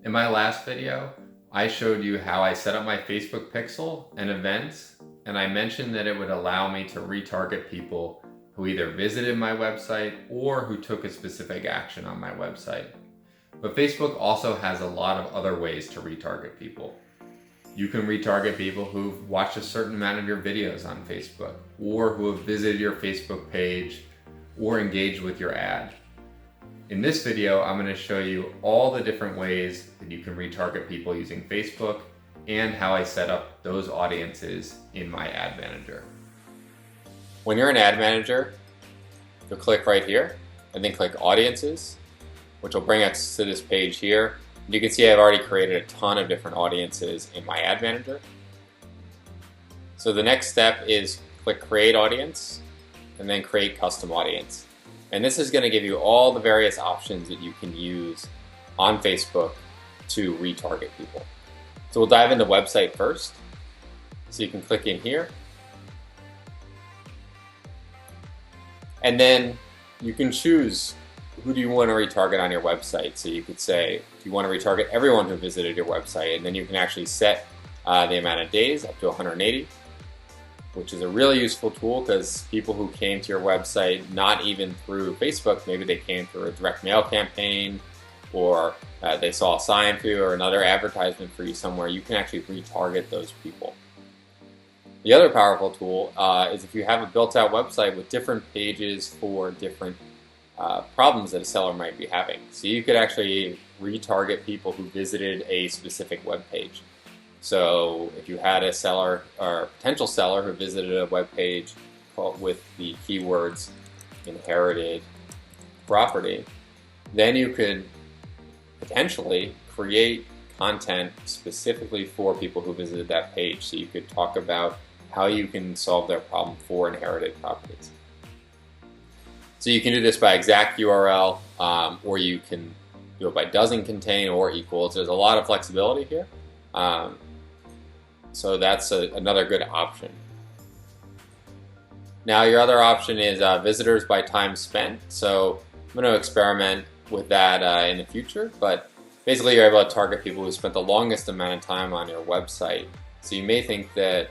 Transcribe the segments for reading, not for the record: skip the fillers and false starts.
In my last video, I showed you how I set up my Facebook pixel and events, and I mentioned that it would allow me to retarget people who either visited my website or who took a specific action on my website. But Facebook also has a lot of other ways to retarget people. You can retarget people who've watched a certain amount of your videos on Facebook, or who have visited your Facebook page, or engaged with your ad. In this video, I'm going to show you all the different ways that you can retarget people using Facebook and how I set up those audiences in my ad manager. When you're in Ad Manager, you'll click right here and then click Audiences, which will bring us to this page here. You can see I've already created a ton of different audiences in my Ad Manager. So the next step is click Create Audience and then Create Custom Audience. And this is going to give you all the various options that you can use on Facebook to retarget people. So we'll dive into website first. So you can click in here. And then you can choose who do you want to retarget on your website. So you could say, do you want to retarget everyone who visited your website? And then you can actually set the amount of days up to 180. Which is a really useful tool because people who came to your website, not even through Facebook, maybe they came through a direct mail campaign, or they saw a sign for you or another advertisement for you somewhere, you can actually retarget those people. The other powerful tool is if you have a built-out website with different pages for different problems that a seller might be having. So you could actually retarget people who visited a specific web page. So if you had a seller or a potential seller who visited a web page with the keywords inherited property, then you could potentially create content specifically for people who visited that page. So you could talk about how you can solve their problem for inherited properties. So you can do this by exact URL, or you can do it by doesn't contain or equals. There's a lot of flexibility here. So that's another good option. Now your other option is visitors by time spent. So I'm going to experiment with that in the future, but basically you're able to target people who spent the longest amount of time on your website. So you may think that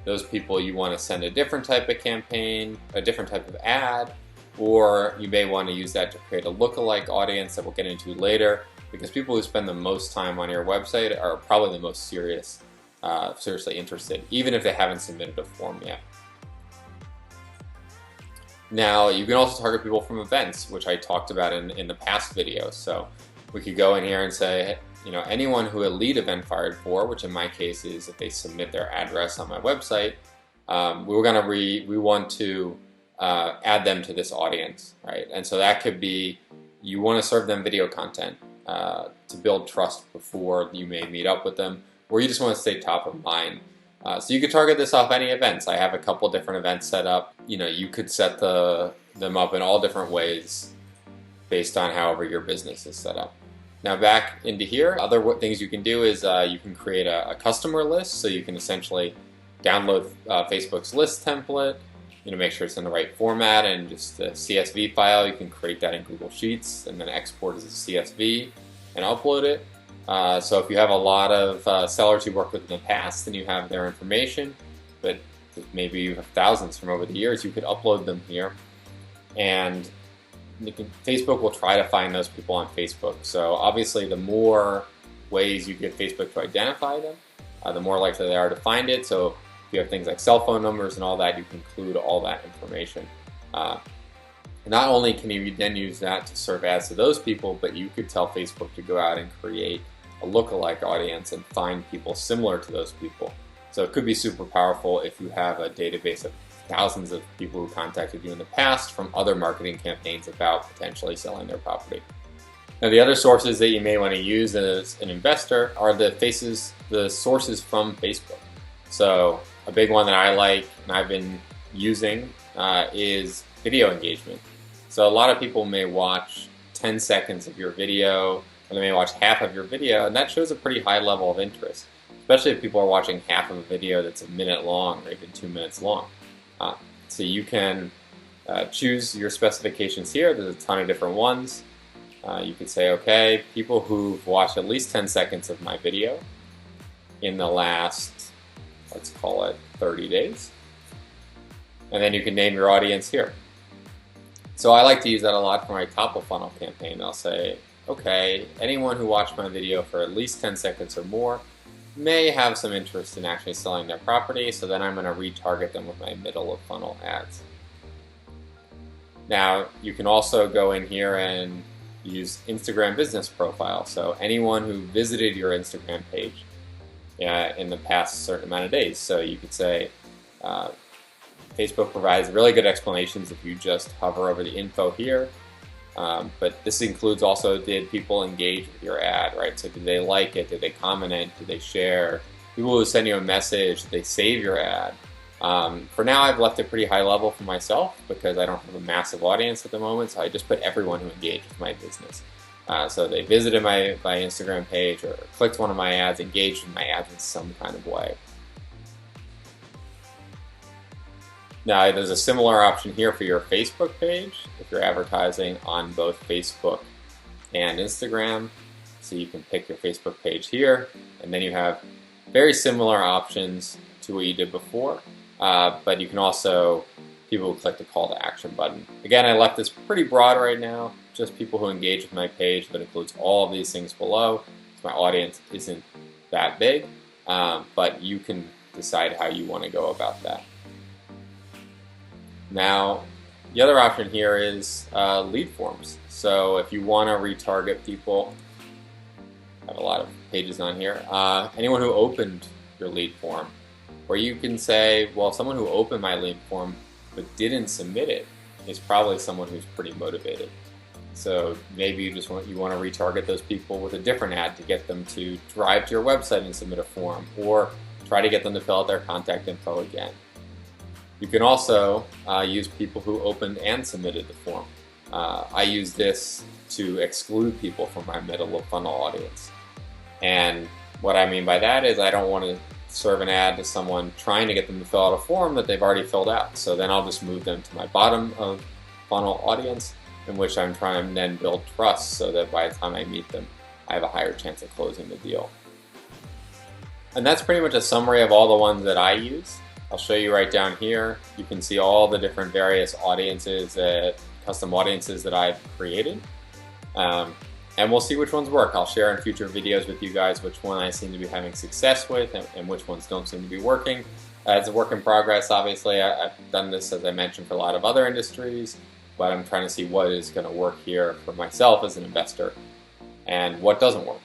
those people you want to send a different type of campaign, a different type of ad, or you may want to use that to create a lookalike audience that we'll get into later, because people who spend the most time on your website are probably the most seriously interested, even if they haven't submitted a form yet. Now, you can also target people from events, which I talked about in the past video. So we could go in here and say, anyone who a lead event fired for, which in my case is if they submit their address on my website, we want to add them to this audience, right? And so that could be, you want to serve them video content to build trust before you may meet up with them, or you just want to stay top of mind. So you could target this off any events. I have a couple different events set up. You could set them up in all different ways based on however your business is set up. Now back into here, other things you can do is you can create a customer list. So you can essentially download Facebook's list template, make sure it's in the right format and just a CSV file. You can create that in Google Sheets and then export as a CSV and upload it. So if you have a lot of sellers you worked with in the past, then you have their information, but maybe you have thousands from over the years, you could upload them here. And Facebook will try to find those people on Facebook. So obviously the more ways you get Facebook to identify them, the more likely they are to find it. So if you have things like cell phone numbers and all that, you can include all that information. Not only can you then use that to serve ads to those people, but you could tell Facebook to go out and create a lookalike audience and find people similar to those people. So it could be super powerful if you have a database of thousands of people who contacted you in the past from other marketing campaigns about potentially selling their property. Now the other sources that you may want to use as an investor are the sources from Facebook. So a big one that I like and I've been using is video engagement. So a lot of people may watch 10 seconds of your video, or they may watch half of your video, and that shows a pretty high level of interest, especially if people are watching half of a video that's a minute long or even 2 minutes long. So you can choose your specifications here. There's a ton of different ones. You could say, okay, people who've watched at least 10 seconds of my video in the last, let's call it 30 days. And then you can name your audience here. So I like to use that a lot for my top of funnel campaign. I'll say, okay, anyone who watched my video for at least 10 seconds or more may have some interest in actually selling their property, so then I'm going to retarget them with my middle of funnel ads. Now, you can also go in here and use Instagram business profile. So anyone who visited your Instagram page in the past certain amount of days. So you could say, Facebook provides really good explanations if you just hover over the info here. But this includes also, did people engage with your ad, right? So did they like it? Did they comment it? Did they share? People who send you a message, did they save your ad? For now, I've left it pretty high level for myself because I don't have a massive audience at the moment. So I just put everyone who engaged with my business. So they visited my Instagram page or clicked one of my ads, engaged with my ads in some kind of way. Now, there's a similar option here for your Facebook page if you're advertising on both Facebook and Instagram. So you can pick your Facebook page here, and then you have very similar options to what you did before, but you can also, people who click the call to action button. Again, I left this pretty broad right now, just people who engage with my page, but includes all of these things below. So my audience isn't that big, but you can decide how you want to go about that. Now, the other option here is lead forms. So if you want to retarget people, I have a lot of pages on here, anyone who opened your lead form, where you can say, well, someone who opened my lead form but didn't submit it is probably someone who's pretty motivated. So maybe you want to retarget those people with a different ad to get them to drive to your website and submit a form, or try to get them to fill out their contact info again. You can also use people who opened and submitted the form. I use this to exclude people from my middle of funnel audience. And what I mean by that is I don't want to serve an ad to someone trying to get them to fill out a form that they've already filled out. So then I'll just move them to my bottom of funnel audience, in which I'm trying to then build trust so that by the time I meet them, I have a higher chance of closing the deal. And that's pretty much a summary of all the ones that I use. I'll show you right down here. You can see all the different various audiences, custom audiences that I've created. And we'll see which ones work. I'll share in future videos with you guys which one I seem to be having success with and which ones don't seem to be working. It's a work in progress, obviously. I've done this, as I mentioned, for a lot of other industries, but I'm trying to see what is going to work here for myself as an investor and what doesn't work.